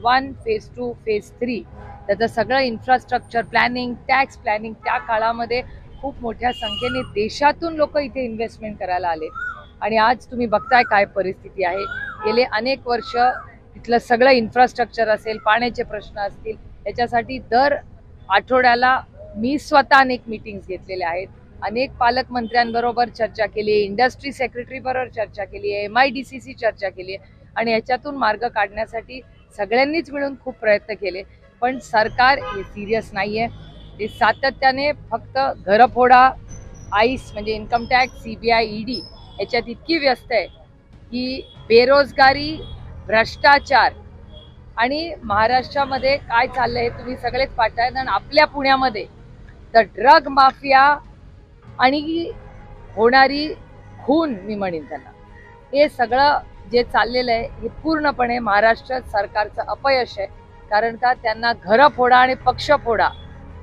1, phase 2, phase 3 त्याचं सगळं infrastructure planning, tax planning त्या काळामध्ये खूप मोठ्या संख्येने देशातून लोक इथे इन्व्हेस्टमेंट करायला आले आणि आज तुम्ही बघताय काय परिस्थिती आहे। गेले अनेक वर्ष तिथलं सगळं इन्फ्रास्ट्रक्चर असेल, पाण्याचे प्रश्न असतील, याच्यासाठी दर आठवड्याला मी स्वतः अनेक मीटिंग्स घेतलेल्या आहेत, अनेक पालकमंत्र्यांबरोबर चर्चा केली, इंडस्ट्री सेक्रेटरी बरोबर चर्चा केली आहे, MIDCशी चर्चा केली आहे आणि याच्यातून मार्ग काढण्यासाठी सगळ्यांनीच मिळून खूप प्रयत्न केले। पण सरकार हे सिरियस नाहीये, ते सातत्याने फक्त घरफोडा, आईस म्हणजे इन्कम टॅक्स, CBI, ED याच्यात इतकी व्यस्त आहे की बेरोजगारी, भ्रष्टाचार आणि महाराष्ट्रामध्ये काय चाललंय हे तुम्ही सगळेच पाहताय। आणि आपल्या पुण्यामध्ये तर ड्रग माफिया आणि होणारी खून मी म्हणेन त्यांना, हे सगळं जे चाललेलं आहे हे पूर्णपणे महाराष्ट्र सरकारचं अपयश आहे। कारण का त्यांना घर फोडा आणि पक्ष फोडा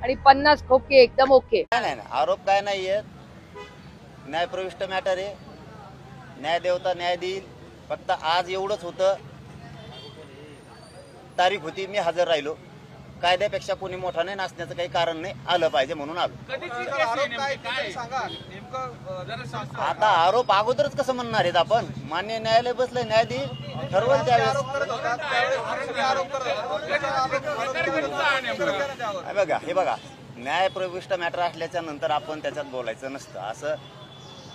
आणि 50 खोके एकदम ओके। नाही, आरोप काय नाहीये, न्यायप्रविष्ट मॅटर आहे, न्याय देवता न्याय देईल। फक्त आज एवढंच होतं, तारीख होती, मी हजर राहिलो, कायद्यापेक्षा कोणी मोठा नाही, नाचण्याचं काही कारण नाही, आलं पाहिजे म्हणून आलो। आता आरोप अगोदरच कसं म्हणणार आहेत आपण, मान्य न्यायालय बसलंय, न्याय देईल, ठरवलं त्यावेळेस। हे बघा न्यायप्रविष्ट मॅटर असल्याच्या नंतर आपण त्याच्यात बोलायचं नसतं, असं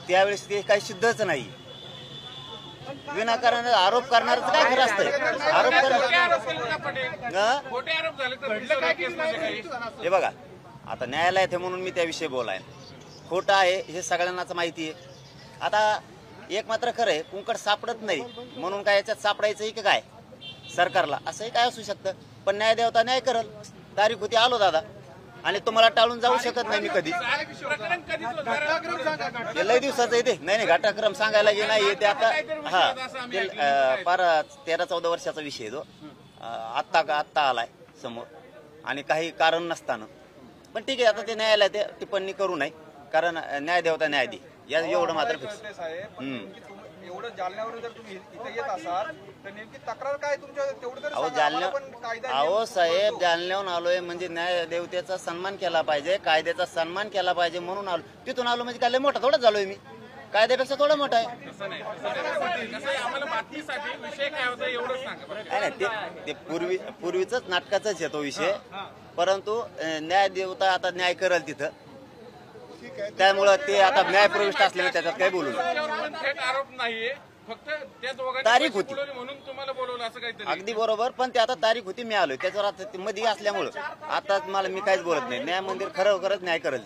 त्यावेळेस ते काही सिद्धच नाही। विनाकारण आरोप करणारच काय खरं असतंय, आरोप हे बघा आता न्यायालयात आहे म्हणून मी त्याविषयी बोलाय, खोटं आहे हे सगळ्यांनाच माहिती आहे। आता एक मात्र खरं आहे, कुंकड सापडत नाही म्हणून काय याच्यात सापडायचं की काय सरकारला, असंही काय असू शकतं। पण न्याय देवता न्याय करल, तारीख होती, आलो दादा, आणि तुम्हाला टाळून जाऊ शकत नाही मी कधी। लय दिवसाचं येते नाही, घटनाक्रम सांगायला गे नाही ते आता, हा फार 13-14 वर्षाचा विषय आहे तो, आत्ता आलाय समोर आणि काही कारण नसताना। पण ठीक आहे, आता ते न्यायालयात टिप्पणी करू नये, कारण न्याय देवता न्याय दे, या एवढं मात्र फिक्स। एवढं जालन्यावरून जर तुम्ही इथे येत असाल तर नेमकी तक्रार काय तुमच्या, तेवढं तरी सांगा। अहो साहेब, जालन्याहून आलोय म्हणजे न्याय देवतेचा सन्मान केला पाहिजे, कायद्याचा सन्मान केला पाहिजे म्हणून आलो। तिथून आलो म्हणजे काय लय मोठा थोडा झालोय मी, कायद्यापेक्षा थोडा मोठा आहे। ते पूर्वीच नाटकाचाच आहे तो विषय, परंतु न्याय देवता आता न्याय करेल तिथं, त्यामुळे ते आता न्यायप्रविष्ट असल्याने त्याच्यात काही बोलू नये। तारीख होती अगदी बरोबर, पण ते आता तारीख होती, मी आलोय त्याच्यावर आता मध्ये असल्यामुळं आता मला मी काहीच बोलत नाही। न्याय मंदिर खरं न्याय करेल।